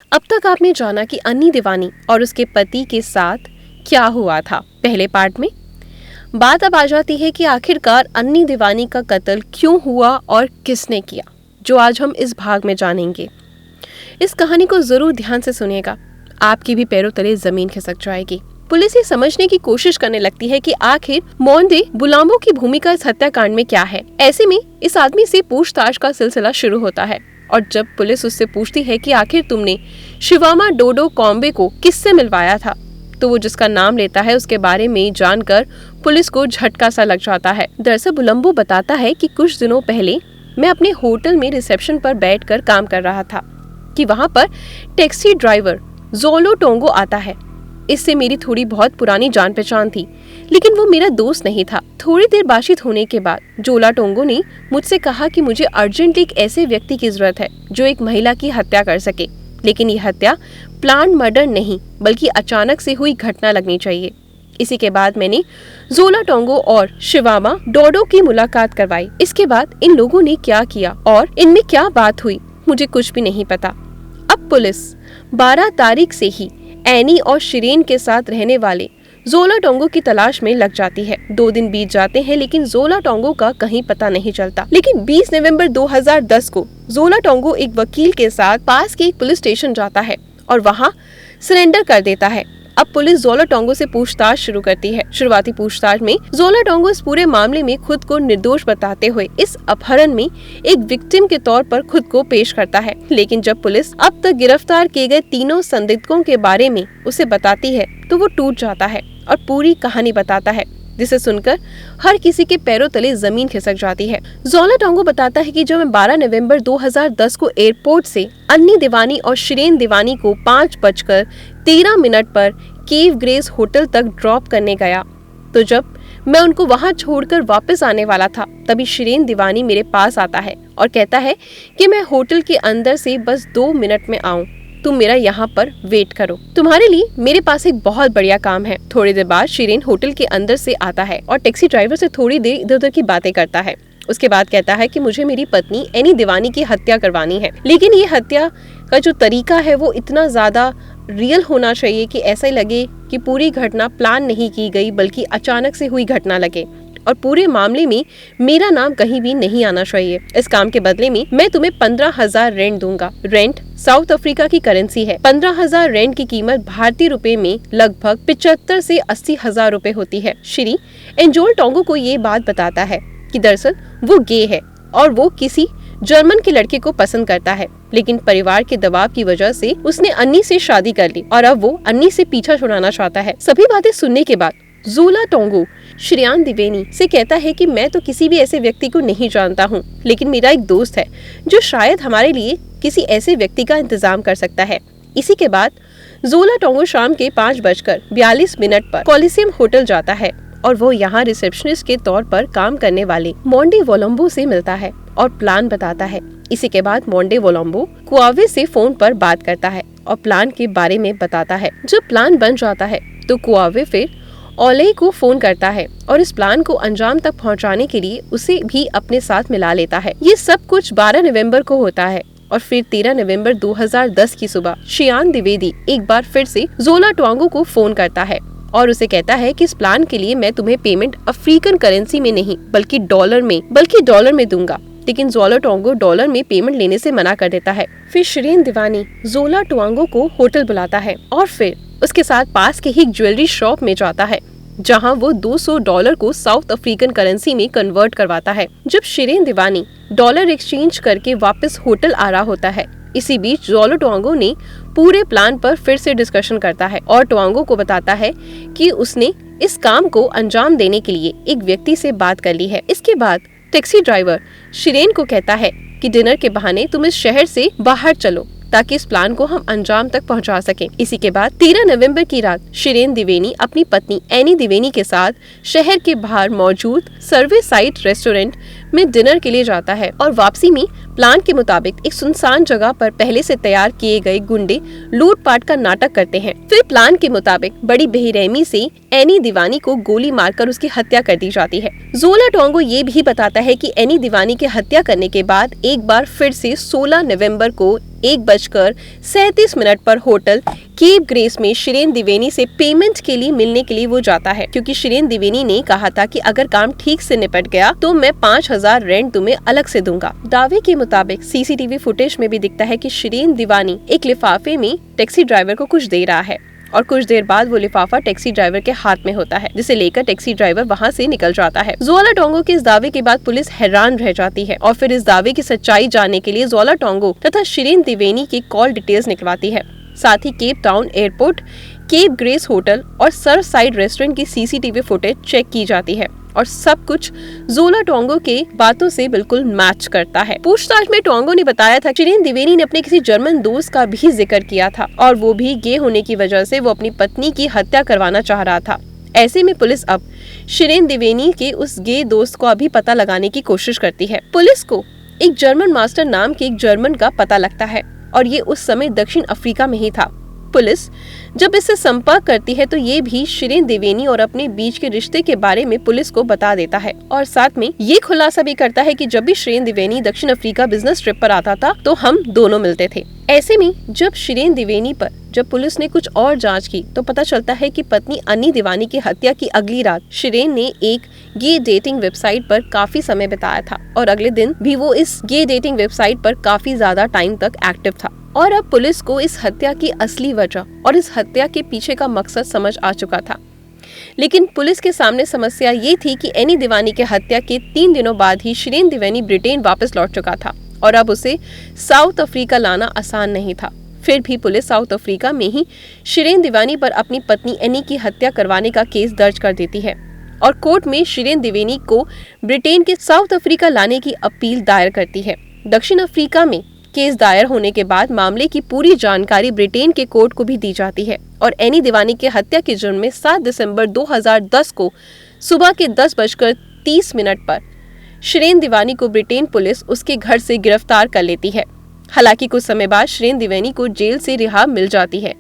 अब तक आपने जाना कि अन्नी दीवानी और उसके पति के साथ क्या हुआ था पहले पार्ट में। बात अब आ जाती है कि आखिरकार अन्नी दीवानी का कत्ल क्यों हुआ और किसने किया, जो आज हम इस भाग में जानेंगे। इस कहानी को जरूर ध्यान से सुनिएगा, आपकी भी पैरों तले जमीन खिसक जाएगी। पुलिस ये समझने की कोशिश करने लगती है कि आखिर मोंडे बुलाम्बो की भूमिका इस हत्याकांड में क्या है। ऐसे में इस आदमी से पूछताछ का सिलसिला शुरू होता है और जब पुलिस उससे पूछती है कि आखिर तुमने शिवामा डोडो कॉम्बे को किससे मिलवाया था, तो वो जिसका नाम लेता है उसके बारे में जानकर पुलिस को झटका सा लग जाता है। दरअसल बुलाम्बो बताता है कि कुछ दिनों पहले मैं अपने होटल में रिसेप्शन पर बैठकर काम कर रहा था कि वहाँ पर टैक्सी ड्राइवर जोलो टोंगो आता है। इससे मेरी थोड़ी बहुत पुरानी जान पहचान थी, लेकिन वो मेरा दोस्त नहीं था। थोड़ी देर बातचीत होने के बाद जोला टोंगो ने मुझसे कहा कि मुझे अर्जेंटली एक ऐसे व्यक्ति की जरूरत है जो एक महिला की हत्या कर सके, लेकिन ये हत्या प्लान मर्डर नहीं बल्कि अचानक से हुई घटना लगनी चाहिए। इसी के बाद मैंने जोला टोंगो और शिवामा डोडो की मुलाकात करवाई। इसके बाद इन लोगों ने क्या किया और इनमें क्या बात हुई, मुझे कुछ भी नहीं पता। अब पुलिस 12 तारीख से ही एनी और शिरेन के साथ रहने वाले जोला टोंगो की तलाश में लग जाती है। 2 दिन बीत जाते हैं लेकिन जोला टोंगो का कहीं पता नहीं चलता। लेकिन 20 नवंबर 2010 को जोला टोंगो एक वकील के साथ पास के एक पुलिस स्टेशन जाता है और वहाँ सरेंडर कर देता है। अब पुलिस जोला टोंगो से पूछताछ शुरू करती है। शुरुआती पूछताछ में जोला टोंगो इस पूरे मामले में खुद को निर्दोष बताते हुए इस अपहरण में एक विक्टिम के तौर पर खुद को पेश करता है। लेकिन जब पुलिस अब तक गिरफ्तार किए गए तीनों संदिग्धों के बारे में उसे बताती है तो वो टूट जाता है और पूरी कहानी बताता है, जिसे सुनकर हर किसी के पैरों तले जमीन खिसक जाती है। जोला टोंगो बताता है कि जब मैं 12 नवंबर 2010 को एयरपोर्ट से अन्नी दीवानी और शिरेन दीवानी को 5:13 पर केव ग्रेस होटल तक ड्रॉप करने गया, तो जब मैं उनको वहां छोड़कर वापस आने वाला था तभी शिरेन दीवानी मेरे पास आता है और कहता है कि मैं होटल के अंदर से बस 2 मिनट में आऊं, तुम मेरा यहाँ पर वेट करो, तुम्हारे लिए मेरे पास एक बहुत बढ़िया काम है। थोड़ी देर बाद शिरेन होटल के अंदर से आता है और टैक्सी ड्राइवर से थोड़ी देर इधर उधर की बातें करता है। उसके बाद कहता है कि मुझे मेरी पत्नी एनी दीवानी की हत्या करवानी है, लेकिन ये हत्या का जो तरीका है वो इतना ज्यादा रियल होना चाहिए कि ऐसा लगे कि पूरी घटना प्लान नहीं की गई बल्कि अचानक से हुई घटना लगे, और पूरे मामले में मेरा नाम कहीं भी नहीं आना चाहिए। इस काम के बदले में मैं तुम्हें 15,000 रेंट दूंगा। रेंट साउथ अफ्रीका की करेंसी है। 15,000 रेंट की कीमत भारतीय रुपए में लगभग 75 से 80,000 रुपए होती है। श्री एंजोल टोंगो को ये बात बताता है कि दरअसल वो गे है और वो किसी जर्मन के लड़के को पसंद करता है, लेकिन परिवार के दबाव की वजह से उसने अन्नी से शादी कर ली और अब वो अन्नी से पीछा छुड़ाना चाहता है। सभी बातें सुनने के बाद जोला टोंगो श्रियान दिवेनी से कहता है कि मैं तो किसी भी ऐसे व्यक्ति को नहीं जानता हूँ, लेकिन मेरा एक दोस्त है जो शायद हमारे लिए किसी ऐसे व्यक्ति का इंतजाम कर सकता है। इसी के बाद जोला टोंगो शाम के 5:42 पर कोलिसियम होटल जाता है और वो यहाँ रिसेप्शनिस्ट के तौर पर काम करने वाले मोंडे वोलम्बो से मिलता है और प्लान बताता है। इसी के बाद मोंडे वोलम्बो कुआवे से फोन पर बात करता है और प्लान के बारे में बताता है। जब प्लान बन जाता है तो कुआवे फिर ओले को फोन करता है और इस प्लान को अंजाम तक पहुंचाने के लिए उसे भी अपने साथ मिला लेता है। ये सब कुछ 12 नवंबर को होता है और फिर 13 नवंबर 2010 की सुबह शियान द्विवेदी एक बार फिर से जोला टोंगो को फोन करता है और उसे कहता है कि इस प्लान के लिए मैं तुम्हें पेमेंट अफ्रीकन करेंसी में नहीं बल्कि डॉलर में दूंगा, लेकिन जोला टोंगो डॉलर में पेमेंट लेने से मना कर देता है। फिर शिरेन दीवानी जोला टोंगो को होटल बुलाता है और फिर उसके साथ पास के ही एक ज्वेलरी शॉप में जाता है जहां वो $200 को साउथ अफ्रीकन करेंसी में कन्वर्ट करवाता है। जब शिरेन दीवानी डॉलर एक्सचेंज करके वापस होटल आ रहा होता है, इसी बीच जोला टोंगो ने पूरे प्लान पर फिर से डिस्कशन करता है और टोंगो को बताता है कि उसने इस काम को अंजाम देने के लिए एक व्यक्ति से बात कर ली है। इसके बाद टैक्सी ड्राइवर शिरेन को कहता है कि डिनर के बहाने तुम इस शहर से बाहर चलो ताकि इस प्लान को हम अंजाम तक पहुंचा सकें। इसी के बाद 13 नवंबर की रात शिरेन दिवेनी अपनी पत्नी एनी दिवेनी के साथ शहर के बाहर मौजूद सर्वे साइट रेस्टोरेंट में डिनर के लिए जाता है और वापसी में प्लान के मुताबिक एक सुनसान जगह पर पहले से तैयार किए गए गुंडे लूटपाट का नाटक करते हैं। फिर प्लान के मुताबिक बड़ी बेरहमी से एनी दीवानी को गोली मारकर उसकी हत्या कर दी जाती है। जोला टोंगो ये भी बताता है कि एनी दीवानी की हत्या करने के बाद एक बार फिर से 16 नवंबर को 1:37 पर होटल केप ग्रेस में शिरेन द्विवेदी से पेमेंट के लिए मिलने के लिए वो जाता है, क्योंकि शिरेन द्विवेदी ने कहा था कि अगर काम ठीक से निपट गया तो मैं 5,000 रेंट तुम्हें अलग से दूंगा। दावे के मुताबिक सीसीटीवी फुटेज में भी दिखता है कि शिरेन द्विवेदी एक लिफाफे में टैक्सी ड्राइवर को कुछ दे रहा है और कुछ देर बाद वो लिफाफा टैक्सी ड्राइवर के हाथ में होता है, जिसे लेकर टैक्सी ड्राइवर वहाँ से निकल जाता है। जोला टोंगो के इस दावे के बाद पुलिस हैरान रह जाती है और फिर इस दावे की सच्चाई जानने के लिए जोला टोंगो तथा शिरेन द्विवेदी की कॉल डिटेल्स निकलवाती है। साथ ही Cape Town airport, Cape Grace hotel और सर साइड रेस्टोरेंट की सीसीटीवी फुटेज चेक की जाती है और सब कुछ जोला टोंगो के बातों से बिल्कुल मैच करता है। पूछताछ में टोंगो ने बताया था कि शिरेन द्विवेदी ने अपने किसी जर्मन दोस्त का भी जिक्र किया था और वो भी गे होने की वजह से वो अपनी पत्नी की हत्या करवाना चाह रहा था। ऐसे में पुलिस अब शिरेन द्विवेदी के उस गे दोस्त को अभी पता लगाने की कोशिश करती है। पुलिस को एक जर्मन मास्टर नाम के एक जर्मन का पता लगता है और ये उस समय दक्षिण अफ्रीका में ही था। पुलिस जब इससे संपर्क करती है तो ये भी शिरेन द्विवेदी और अपने बीच के रिश्ते के बारे में पुलिस को बता देता है और साथ में ये खुलासा भी करता है कि जब भी शिरेन द्विवेदी दक्षिण अफ्रीका बिजनेस ट्रिप पर आता था तो हम दोनों मिलते थे। ऐसे में जब शिरेन द्विवेदी पर जब पुलिस ने कुछ और जांच की तो पता चलता है कि पत्नी अन्नी द्विवेदी की हत्या की अगली रात शिरेन ने एक गे डेटिंग वेबसाइट पर काफी समय बिताया था और अगले दिन भी वो इस गे डेटिंग वेबसाइट पर काफी ज्यादा टाइम तक एक्टिव था। और अब पुलिस को इस हत्या की असली वजह और इस हत्या के पीछे का मकसद समझ आ चुका था, लेकिन पुलिस के सामने समस्या ये थी कि एनी द्विवेदी के हत्या के 3 दिनों बाद ही शिरेन द्विवेदी ब्रिटेन वापस लौट चुका था और अब उसे साउथ अफ्रीका लाना आसान नहीं था। फिर भी पुलिस साउथ अफ्रीका में ही शिरेन द्विवेदी पर अपनी पत्नी एनी की हत्या करवाने का केस दर्ज कर देती है और कोर्ट में शिरेन द्विवेदी को ब्रिटेन के साउथ अफ्रीका लाने की अपील दायर करती है। दक्षिण अफ्रीका में केस दायर होने के बाद मामले की पूरी जानकारी ब्रिटेन के कोर्ट को भी दी जाती है और एनी द्विवेदी के हत्या के जुर्म में 7 दिसंबर 2010 को सुबह के 10:30 पर शिरेन द्विवेदी को ब्रिटेन पुलिस उसके घर से गिरफ्तार कर लेती है। हालांकि कुछ समय बाद शिरेन द्विवेदी को जेल से रिहा मिल जाती है।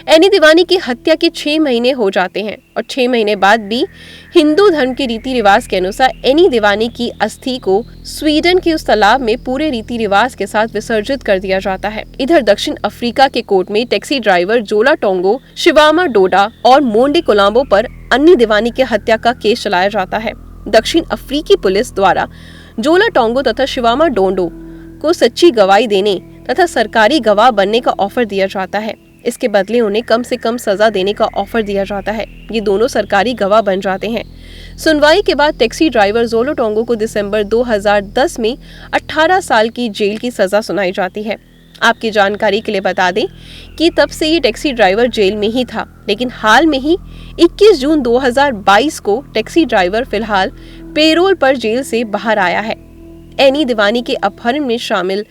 एनी द्विवेदी की हत्या के 6 महीने हो जाते हैं और 6 महीने बाद भी हिंदू धर्म के रीति रिवाज के अनुसार एनी द्विवेदी की अस्थि को स्वीडन के उस तालाब में पूरे रीति रिवाज के साथ विसर्जित कर दिया जाता है। इधर दक्षिण अफ्रीका के कोर्ट में टैक्सी ड्राइवर जोला टोंगो, शिवामा डोडा और मोंडे कोलंबो पर अन्नी द्विवेदी की हत्या का केस चलाया जाता है। दक्षिण अफ्रीकी पुलिस द्वारा जोला टोंगो तथा शिवामा डोंडो को सच्ची गवाही देने तथा सरकारी गवाह बनने का ऑफर दिया जाता है। इसके बदले उन्हें कम से कम सजा देने का ऑफर दिया जाता है। ये दोनों सरकारी गवाह बन जाते हैं। सुनवाई के बाद टैक्सी ड्राइवर जोला टोंगो को दिसंबर 2010 में 18 साल की जेल की सजा सुनाई जाती है। आपकी जानकारी के लिए बता दें कि तब से ये टैक्सी ड्राइवर जेल में ही था, लेकिन हाल में ही 21 जून 2022 को टैक्सी ड्राइवर फिलहाल पेरोल पर जेल से बाहर आया है। एनी द्विवेदी के अपहरण में शामिल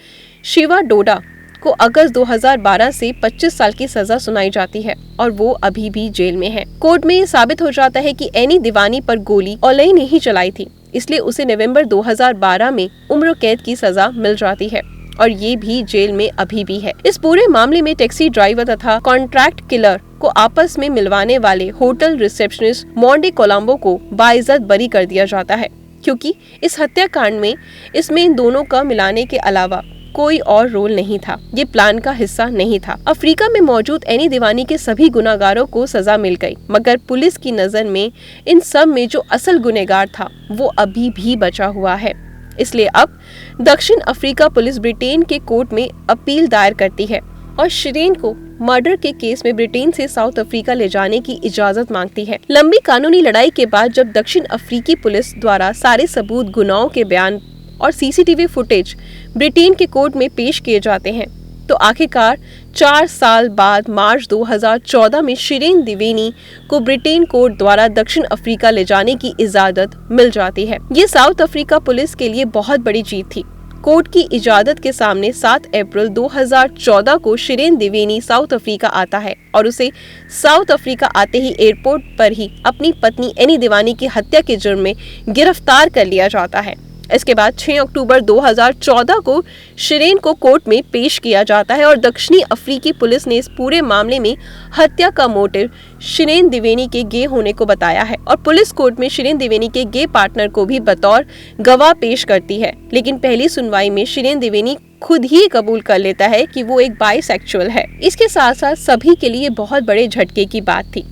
शिवा डोडा को अगस्त 2012 से 25 साल की सजा सुनाई जाती है और वो अभी भी जेल में है। कोर्ट में ये साबित हो जाता है कि एनी द्विवेदी पर गोली ओलई ने ही चलाई थी, इसलिए उसे नवंबर 2012 में उम्र कैद की सजा मिल जाती है और ये भी जेल में अभी भी है। इस पूरे मामले में टैक्सी ड्राइवर तथा कॉन्ट्रैक्ट किलर को आपस में मिलवाने वाले होटल रिसेप्शनिस्ट मोंडे कोलंबो को बाइज्जत बरी कर दिया जाता है, क्योंकि इस हत्याकांड में इसमें इन दोनों का मिलाने के अलावा कोई और रोल नहीं था। ये प्लान का हिस्सा नहीं था। अफ्रीका में मौजूद एनी द्विवेदी के सभी गुनाहगारों को सजा मिल गई, मगर पुलिस की नजर में इन सब में जो असल गुनहगार था वो अभी भी बचा हुआ है। इसलिए अब दक्षिण अफ्रीका पुलिस ब्रिटेन के कोर्ट में अपील दायर करती है और शिरेन को मर्डर के केस में ब्रिटेन से साउथ अफ्रीका ले जाने की इजाजत मांगती है। लंबी कानूनी लड़ाई के बाद जब दक्षिण अफ्रीकी पुलिस द्वारा सारे सबूत, गुनाहों के बयान और सीसीटीवी फुटेज ब्रिटेन के कोर्ट में पेश किए जाते हैं, तो आखिरकार 4 साल बाद मार्च 2014 में शिरेन द्विवेदी को ब्रिटेन कोर्ट द्वारा दक्षिण अफ्रीका ले जाने की इजाजत मिल जाती है। ये साउथ अफ्रीका पुलिस के लिए बहुत बड़ी जीत थी। कोर्ट की इजाजत के सामने 7 अप्रैल 2014 को शिरेन द्विवेदी साउथ अफ्रीका आता है और उसे साउथ अफ्रीका आते ही एयरपोर्ट पर ही अपनी पत्नी एनी द्विवेदी की हत्या के जुर्म में गिरफ्तार कर लिया जाता है। इसके बाद 6 अक्टूबर 2014 को शिरेन को कोर्ट में पेश किया जाता है और दक्षिणी अफ्रीकी पुलिस ने इस पूरे मामले में हत्या का मोटिव शिरेन द्विवेदी के गे होने को बताया है और पुलिस कोर्ट में शिरेन द्विवेदी के गे पार्टनर को भी बतौर गवाह पेश करती है। लेकिन पहली सुनवाई में शिरेन द्विवेदी खुद ही कबूल कर लेता है कि वो एक बाइसेक्सुअल है। इसके साथ साथ सभी के लिए बहुत बड़े झटके की बात थी।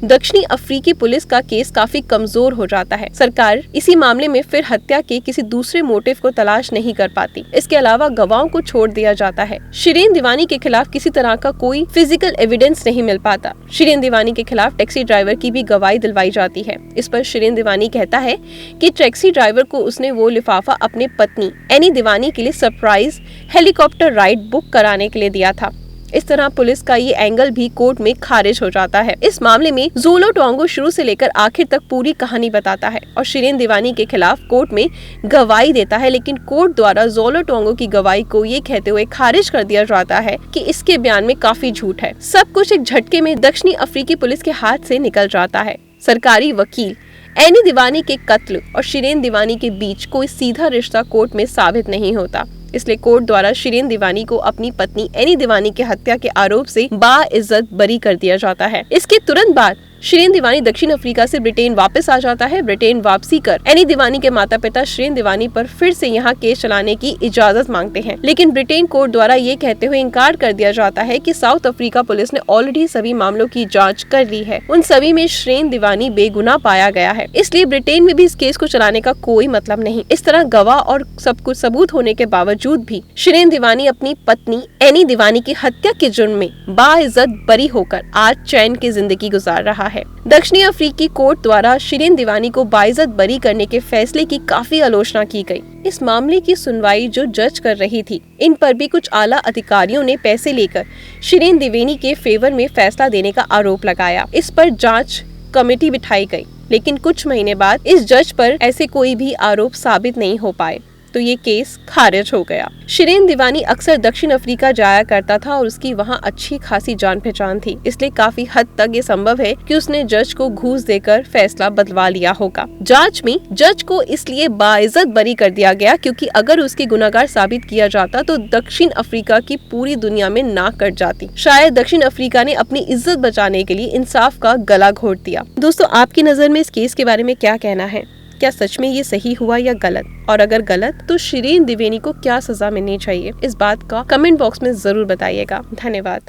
दक्षिणी अफ्रीकी पुलिस का केस काफी कमजोर हो जाता है। सरकार इसी मामले में फिर हत्या के किसी दूसरे मोटिव को तलाश नहीं कर पाती। इसके अलावा गवाहों को छोड़ दिया जाता है। शिरीन दीवानी के खिलाफ किसी तरह का कोई फिजिकल एविडेंस नहीं मिल पाता। शिरीन दीवानी के खिलाफ टैक्सी ड्राइवर की भी गवाही दिलवाई जाती है। इस पर शिरीन दीवानी कहता है कि टैक्सी ड्राइवर को उसने वो लिफाफा अपने पत्नी एनी दीवानी के लिए सरप्राइज हेलीकॉप्टर राइड बुक कराने के लिए दिया था। इस तरह पुलिस का ये एंगल भी कोर्ट में खारिज हो जाता है। इस मामले में जोलो टोंगो शुरू से लेकर आखिर तक पूरी कहानी बताता है और शिरीन दीवानी के खिलाफ कोर्ट में गवाही देता है, लेकिन कोर्ट द्वारा जोलो टोंगो की गवाही को ये कहते हुए खारिज कर दिया जाता है कि इसके बयान में काफी झूठ है। सब कुछ एक झटके में दक्षिणी अफ्रीकी पुलिस के हाथ से निकल जाता है। सरकारी वकील एनी दीवानी के कत्ल और शिरीन दीवानी के बीच कोई सीधा रिश्ता कोर्ट में साबित नहीं होता, इसलिए कोर्ट द्वारा शिरीन दीवानी को अपनी पत्नी एनी दीवानी की हत्या के आरोप से बाइज्जत बरी कर दिया जाता है। इसके तुरंत बाद शिरीन दीवानी दक्षिण अफ्रीका से ब्रिटेन वापस आ जाता है। ब्रिटेन वापसी कर एनी दीवानी के माता पिता शिरीन दीवानी पर फिर से यहाँ केस चलाने की इजाजत मांगते हैं, लेकिन ब्रिटेन कोर्ट द्वारा ये कहते हुए इनकार कर दिया जाता है कि साउथ अफ्रीका पुलिस ने ऑलरेडी सभी मामलों की जांच कर ली है। उन सभी में शिरीन दीवानी बेगुनाह पाया गया है, इसलिए ब्रिटेन में भी इस केस को चलाने का कोई मतलब नहीं। इस तरह गवाह और सब कुछ सबूत होने के बावजूद भी शिरीन दीवानी अपनी पत्नी एनी दीवानी की हत्या के जुर्म में बाइज्जत बरी होकर आज चैन की जिंदगी गुजार रहा है। दक्षिणी अफ्रीकी कोर्ट द्वारा शिरीन दीवानी को बाइज्जत बरी करने के फैसले की काफी आलोचना की गई। इस मामले की सुनवाई जो जज कर रही थी, इन पर भी कुछ आला अधिकारियों ने पैसे लेकर शिरीन दीवानी के फेवर में फैसला देने का आरोप लगाया। इस पर जांच कमेटी बिठाई गई, लेकिन कुछ महीने बाद इस जज पर ऐसे कोई भी आरोप साबित नहीं हो पाए, तो ये केस खारिज हो गया। शिरीन दीवानी अक्सर दक्षिण अफ्रीका जाया करता था और उसकी वहाँ अच्छी खासी जान पहचान थी, इसलिए काफी हद तक ये संभव है कि उसने जज को घूस देकर फैसला बदलवा लिया होगा। जांच में जज को इसलिए बाइज्जत बरी कर दिया गया क्योंकि अगर उसकी गुनाहगार साबित किया जाता तो दक्षिण अफ्रीका की पूरी दुनिया में नाक कट जाती। शायद दक्षिण अफ्रीका ने अपनी इज्जत बचाने के लिए इंसाफ का गला घोट दिया। दोस्तों, आपकी नजर में इस केस के बारे में क्या कहना है? क्या सच में ये सही हुआ या गलत? और अगर गलत तो शिरीन दीवानी को क्या सजा मिलनी चाहिए? इस बात का कमेंट बॉक्स में जरूर बताइएगा। धन्यवाद।